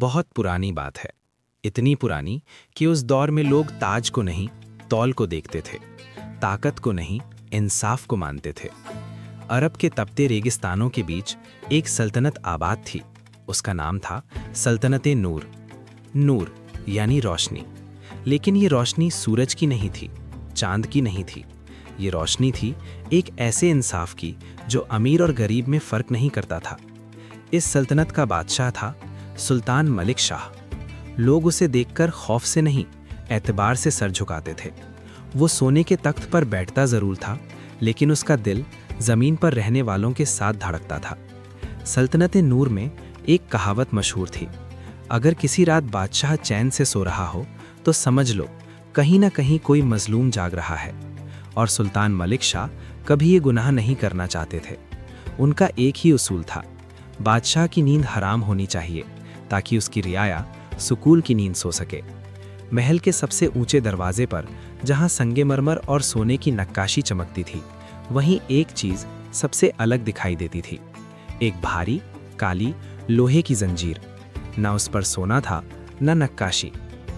बहुत पुरानी बात है। इतनी पुरानी कि उस दौर में लोग ताज को नहीं, तौल को देखते थे, ताकत को नहीं, इंसाफ को मानते थे। अरब के तपते रेगिस्तानों के बीच एक सल्तनत आबाद थी। उसका नाम था सल्तनत नूर। नूर यानी रोशनी। लेकिन ये रोशनी सूरज की नहीं थी, चांद की नहीं थी। ये रोशनी थी एक ऐसे इंसाफ की जो अमीर और गरीब में फ़र्क नहीं करता था। इस सल्तनत का बादशाह था सुल्तान मलिक शाह। लोग उसे देखकर खौफ से नहीं, एतबार से सर झुकाते थे। वो सोने के तख्त पर बैठता ज़रूर था, लेकिन उसका दिल ज़मीन पर रहने वालों के साथ धड़कता था। सल्तनत नूर में एक कहावत मशहूर थी, अगर किसी रात बादशाह चैन से सो रहा हो तो समझ लो कहीं ना कहीं कोई मजलूम जाग रहा है। और सुल्तान मलिक शाह कभी ये गुनाह नहीं करना चाहते थे। उनका एक ही उसूल था, बादशाह की नींद हराम होनी चाहिए ताकि उसकी रियाया सुकून की नींद सो सके। महल के सबसे ऊंचे दरवाजे पर जहां संगमरमर और सोने की नक्काशी चमकती थी, वहीं एक चीज़ सबसे अलग दिखाई देती थी, एक भारी काली लोहे की जंजीर। न उस पर सोना था न नक्काशी,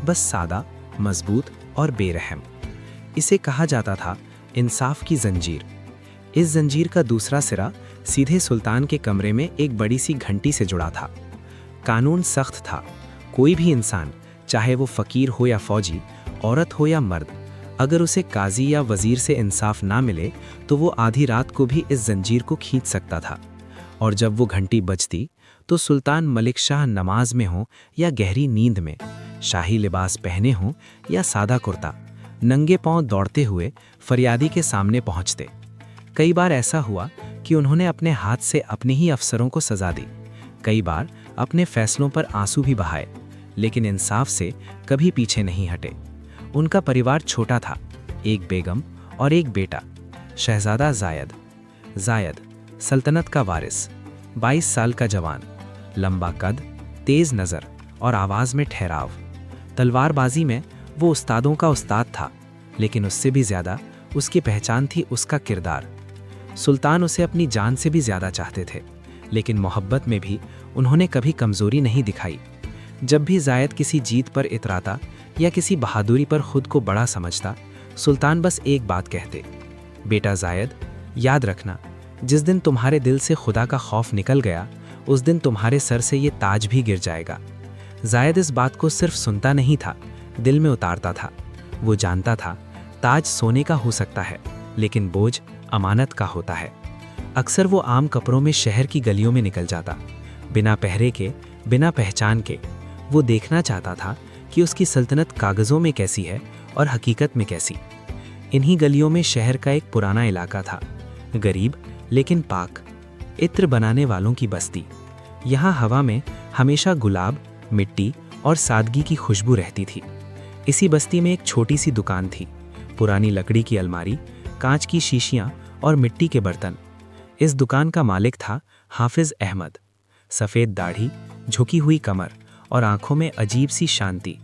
बस सादा, मजबूत और बेरहम। इसे कहा जाता था इंसाफ की जंजीर। इस जंजीर का दूसरा सिरा सीधे सुल्तान के कमरे में एक बड़ी सी घंटी से जुड़ा था। कानून सख्त था, कोई भी इंसान, चाहे वो फकीर हो या फौजी, औरत हो या मर्द, अगर उसे काजी या वजीर से इंसाफ ना मिले तो वो आधी रात को भी इस जंजीर को खींच सकता था। और जब वो घंटी बजती तो सुल्तान मलिक शाह नमाज में हो या गहरी नींद में, शाही लिबास पहने हों या सादा कुर्ता, नंगे पांव दौड़ते हुए फरियादी के सामने पहुंचते। कई बार ऐसा हुआ कि उन्होंने अपने हाथ से अपने ही अफसरों को सजा दी, कई बार अपने फैसलों पर आंसू भी बहाए, लेकिन इंसाफ से कभी पीछे नहीं हटे। उनका परिवार छोटा था, एक बेगम और एक बेटा, शहजादा जायद। जायद सल्तनत का वारिस, 22 साल का जवान, लंबा कद, तेज नज़र और आवाज़ में ठहराव। तलवारबाजी में वो उस्तादों का उस्ताद था, लेकिन उससे भी ज़्यादा उसकी पहचान थी उसका किरदार। सुल्तान उसे अपनी जान से भी ज़्यादा चाहते थे, लेकिन मोहब्बत में भी उन्होंने कभी कमज़ोरी नहीं दिखाई। जब भी जायद किसी जीत पर इतराता या किसी बहादुरी पर खुद को बड़ा समझता, सुल्तान बस एक बात कहते, बेटा जायद, याद रखना, जिस दिन तुम्हारे दिल से खुदा का खौफ निकल गया, उस दिन तुम्हारे सर से ये ताज भी गिर जाएगा। जायद इस बात को सिर्फ सुनता नहीं था, दिल में उतारता था। वो जानता था ताज सोने का हो सकता है, लेकिन बोझ अमानत का होता है। अक्सर वो आम कपड़ों में शहर की गलियों में निकल जाता, बिना पहरे के, बिना पहचान के। वो देखना चाहता था कि उसकी सल्तनत कागज़ों में कैसी है और हकीकत में कैसी। इन्हीं गलियों में शहर का एक पुराना इलाका था, गरीब लेकिन पाक, इत्र बनाने वालों की बस्ती। यहाँ हवा में हमेशा गुलाब, मिट्टी और सादगी की खुशबू रहती थी। इसी बस्ती में एक छोटी सी दुकान थी, पुरानी लकड़ी की अलमारी, कांच की शीशियाँ और मिट्टी के बर्तन। इस दुकान का मालिक था हाफिज अहमद। सफ़ेद दाढ़ी, झुकी हुई कमर और आंखों में अजीब सी शांति।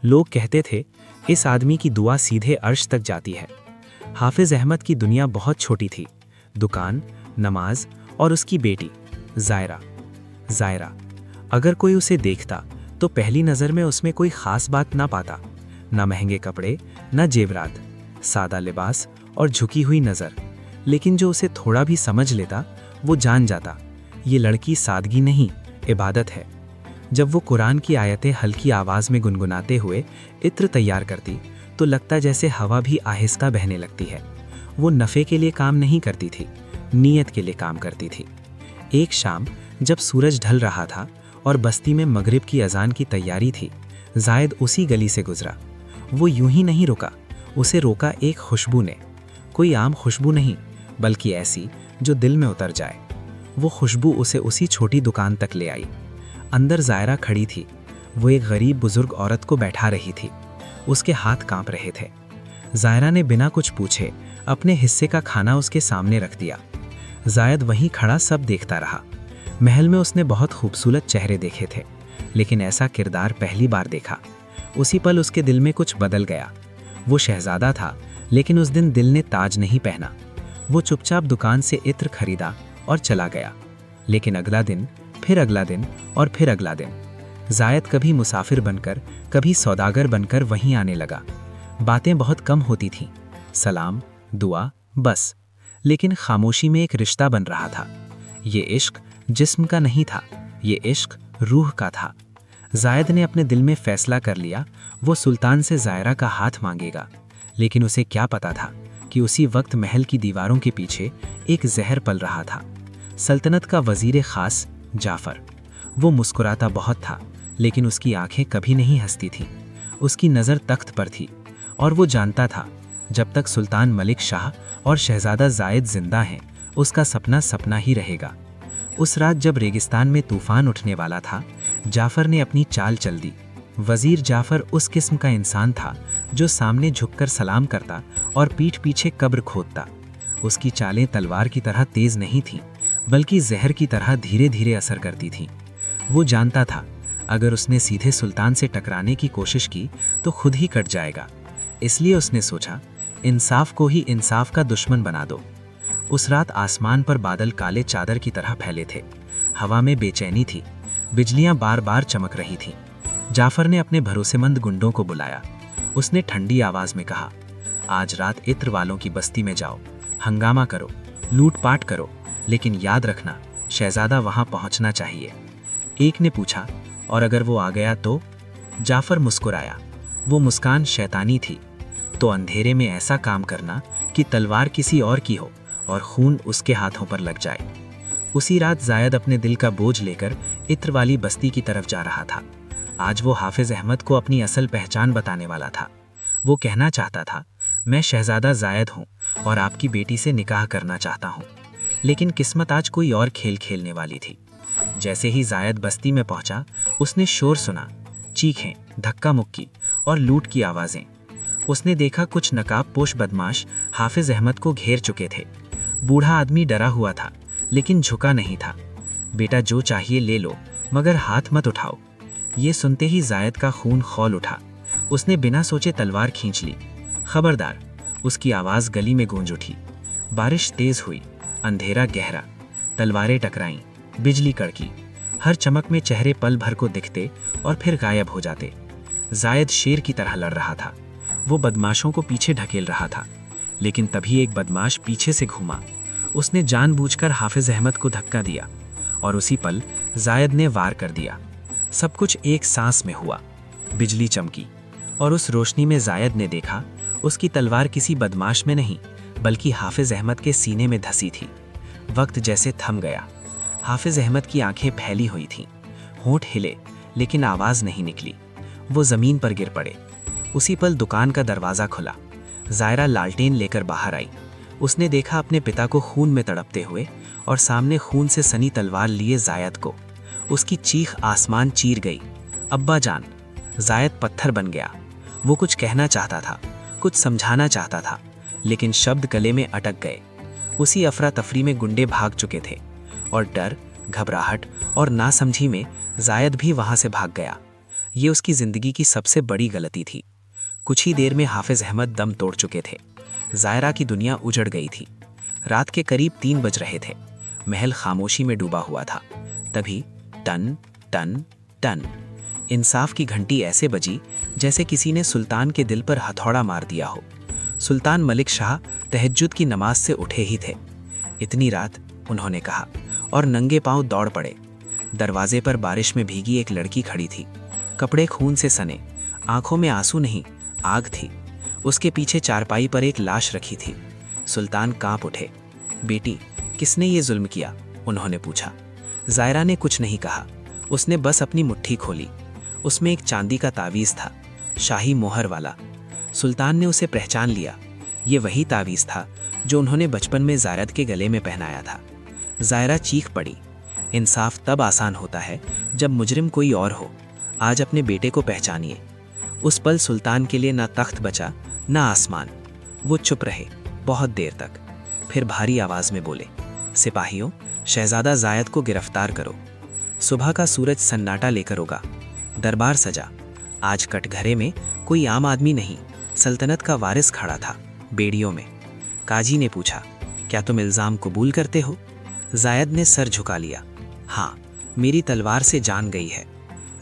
लोग कहते थे इस आदमी की दुआ सीधे अर्श तक जाती है। हाफिज अहमद की दुनिया बहुत छोटी थी, दुकान, नमाज और उसकी बेटी जायरा। जायरा, अगर कोई उसे देखता तो पहली नज़र में उसमें कोई ख़ास बात ना पाता, ना महंगे कपड़े, ना जेवरात, सादा लिबास और झुकी हुई नज़र। लेकिन जो उसे थोड़ा भी समझ लेता, वो जान जाता, ये लड़की सादगी नहीं, इबादत है। जब वो कुरान की आयतें हल्की आवाज़ में गुनगुनाते हुए इत्र तैयार करती, तो लगता जैसे हवा भी आहिस्ता बहने लगती है। वो नफ़े के लिए काम नहीं करती थी, नीयत के लिए काम करती थी। एक शाम जब सूरज ढल रहा था और बस्ती में मगरिब की अजान की तैयारी थी, जायद उसी गली से गुजरा। वो यूं ही नहीं रुका, उसे रोका एक खुशबू ने। कोई आम खुशबू नहीं, बल्कि ऐसी जो दिल में उतर जाए। वो खुशबू उसे उसी छोटी दुकान तक ले आई। अंदर जायरा खड़ी थी। वो एक गरीब बुजुर्ग औरत को बैठा रही थी, उसके हाथ कांप रहे थे। जायरा ने बिना कुछ पूछे अपने हिस्से का खाना उसके सामने रख दिया। जायद वहीं खड़ा सब देखता रहा। महल में उसने बहुत खूबसूरत चेहरे देखे थे, लेकिन ऐसा किरदार पहली बार देखा। उसी पल उसके दिल में कुछ बदल गया। वो शहजादा था, लेकिन उस दिन दिल ने ताज नहीं पहना। वो चुपचाप दुकान से इत्र खरीदा और चला गया। लेकिन अगला दिन, फिर अगला दिन और फिर अगला दिन, जायद कभी मुसाफिर बनकर, कभी सौदागर बनकर वहीं आने लगा। बातें बहुत कम होती थीं, सलाम, दुआ, बस। लेकिन खामोशी में एक रिश्ता बन रहा था। ये इश्क जिस्म का नहीं था, ये इश्क रूह का था। जायद ने अपने दिल में फैसला कर लिया, वो सुल्तान से ज़ायरा का हाथ मांगेगा। लेकिन उसे क्या पता था कि उसी वक्त महल की दीवारों के पीछे एक जहर पल रहा था। सल्तनत का वजीर खास जाफर। वो मुस्कुराता बहुत था, लेकिन उसकी आंखें कभी नहीं हंसती थीं। उसकी नज़र तख्त पर थी, और वो जानता था जब तक सुल्तान मलिक शाह और शहजादा जायद जिंदा हैं, उसका सपना सपना ही रहेगा। उस रात जब रेगिस्तान में तूफान उठने वाला था, जाफर ने अपनी चाल चल दी। वजीर जाफर उस किस्म का इंसान था जो सामने झुककर सलाम करता और पीठ पीछे कब्र खोदता। उसकी चालें तलवार की तरह तेज नहीं थीं, बल्कि जहर की तरह धीरे धीरे असर करती थीं। वो जानता था अगर उसने सीधे सुल्तान से टकराने की कोशिश की तो खुद ही कट जाएगा। इसलिए उसने सोचा, इंसाफ को ही इंसाफ का दुश्मन बना दो। उस रात आसमान पर बादल काले चादर की तरह फैले थे। हवा में बेचैनी थी, बिजलियां बार बार चमक रही थीं। जाफर ने अपने भरोसेमंद गुंडों को बुलाया। उसने ठंडी आवाज में कहा, आज रात इत्र वालों की बस्ती में जाओ, हंगामा करो, लूटपाट करो, लेकिन याद रखना शहजादा वहां पहुंचना चाहिए। एक ने पूछा, और अगर वो आ गया तो? जाफर मुस्कुराया। वो मुस्कान शैतानी थी। तो अंधेरे में ऐसा काम करना कि तलवार किसी और की हो और खून उसके हाथों पर लग जाए। उसी रात जायद अपने दिल का बोझ लेकर इत्र वाली बस्ती की तरफ जा रहा था। आज वो हाफिज अहमद को अपनी असल पहचान बताने वाला था। वो कहना चाहता था, मैं शहजादा जायद हूँ और आपकी बेटी से निकाह करना चाहता हूँ। लेकिन किस्मत आज कोई और खेल खेलने वाली थी। जैसे ही जायद बस्ती में पहुंचा, उसने शोर सुना, चीखें, धक्का मुक्की और लूट की आवाजें। उसने देखा कुछ नकाबपोश बदमाश हाफिज अहमद को घेर चुके थे। बूढ़ा आदमी डरा हुआ था, लेकिन झुका नहीं था। बेटा, जो चाहिए ले लो, मगर हाथ मत उठाओ। ये सुनते ही जायद का खून खौल उठा। उसने बिना सोचे तलवार खींच ली। खबरदार! उसकी आवाज गली में गूंज उठी। बारिश तेज हुई, अंधेरा गहरा, तलवारें टकराईं, बिजली कड़की। हर चमक में चेहरे पल भर को दिखते और फिर गायब हो जाते। जायद शेर की तरह लड़ रहा था। वो बदमाशों को पीछे ढकेल रहा था, लेकिन तभी एक बदमाश पीछे से घूमा। उसने जानबूझकर हाफिज अहमद को धक्का दिया और उसी पल जायद ने वार कर दिया। सब कुछ एक सांस में हुआ। बिजली चमकी और उस रोशनी में जायद ने देखा उसकी तलवार किसी बदमाश में नहीं, बल्कि हाफिज अहमद के सीने में धसी थी। वक्त जैसे थम गया। हाफिज अहमद की आंखें फैली हुई थीं, होंठ हिले, लेकिन आवाज नहीं निकली। वो जमीन पर गिर पड़े। उसी पल दुकान का दरवाजा खुला। जायरा लालटेन लेकर बाहर आई। उसने देखा अपने पिता को खून में तड़पते हुए और सामने खून से सनी तलवार लिए जायद को। उसकी चीख आसमान चीर गई। अब्बा जान! जायद पत्थर बन गया। वो कुछ कहना चाहता था, कुछ समझाना चाहता था, लेकिन शब्द गले में अटक गए। उसी अफरा तफरी में गुंडे भाग चुके थे और डर, घबराहट और नासमझी में जायद भी वहां से भाग गया। ये उसकी जिंदगी की सबसे बड़ी गलती थी। कुछ ही देर में हाफिज अहमद दम तोड़ चुके थे। जायरा की दुनिया उजड़ गई थी। रात के करीब 3 बज रहे थे। महल खामोशी में डूबा हुआ था। तभी टन टन टन इंसाफ की घंटी ऐसे बजी जैसे किसी ने सुल्तान के दिल पर हथौड़ा मार दिया हो। सुल्तान मलिक शाह तहज्जुद की नमाज से उठे ही थे। इतनी रात, उन्होंने कहा, और नंगे पांव दौड़ पड़े। दरवाजे पर बारिश में भीगी एक लड़की खड़ी थी। कपड़े खून से सने, आंखों में आंसू नहीं, आग थी। उसके पीछे चारपाई पर एक लाश रखी थी। सुल्तान कांप उठे। बेटी, किसने ये जुल्म किया? उन्होंने पूछा। जायरा ने कुछ नहीं कहा। उसने बस अपनी मुट्ठी खोली। उसमें एक चांदी का तावीज़ था, शाही मोहर वाला। सुल्तान ने उसे पहचान लिया। ये वही तावीज़ था जो उन्होंने बचपन में जायद के गले में पहनाया था। जायरा चीख पड़ी। इंसाफ तब आसान होता है जब मुजरिम कोई और हो। आज अपने बेटे को पहचानिए। उस पल सुल्तान के लिए ना तख्त बचा, ना आसमान। वो चुप रहे बहुत देर तक। फिर भारी आवाज में बोले, सिपाहियों, शहजादा जायद को गिरफ्तार करो। सुबह का सूरज सन्नाटा लेकर उगा। दरबार सजा। आज कटघरे में कोई आम आदमी नहीं, सल्तनत का वारिस खड़ा था, बेड़ियों में। काजी ने पूछा, क्या तुम इल्जाम कबूल करते हो? जायद ने सर झुका लिया। हाँ, मेरी तलवार से जान गई है।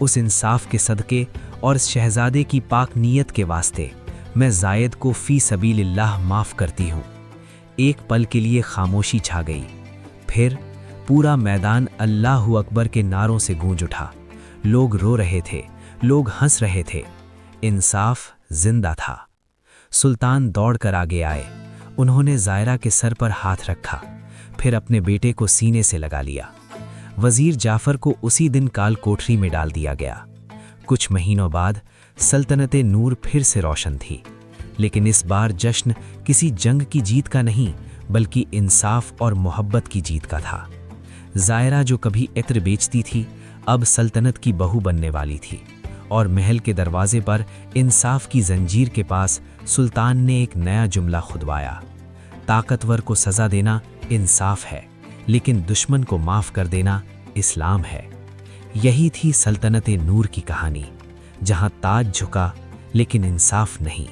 उस इंसाफ के सदके और इस शहजादे की पाक नीयत के वास्ते मैं जायद को फी सबीलिल्लाह माफ़ करती हूँ। एक पल के लिए खामोशी छा गई, फिर पूरा मैदान अल्लाहु अकबर के नारों से गूंज उठा। लोग रो रहे थे, लोग हंस रहे थे। इंसाफ जिंदा था। सुल्तान दौड़कर आगे आए। उन्होंने ज़ायरा के सर पर हाथ रखा, फिर अपने बेटे को सीने से लगा लिया। वज़ीर जाफ़र को उसी दिन काल कोठरी में डाल दिया गया। कुछ महीनों बाद सल्तनते नूर फिर से रोशन थी, लेकिन इस बार जश्न किसी जंग की जीत का नहीं, बल्कि इंसाफ और मोहब्बत की जीत का था। ज़ायरा जो कभी इत्र बेचती थी, अब सल्तनत की बहू बनने वाली थी, और महल के दरवाजे पर इंसाफ की जंजीर के पास सुल्तान ने एक नया जुमला खुदवाया, ताकतवर को सज़ा देना इंसाफ है, लेकिन दुश्मन को माफ़ कर देना इस्लाम है। यही थी सल्तनत नूर की कहानी, जहां ताज झुका लेकिन इंसाफ नहीं।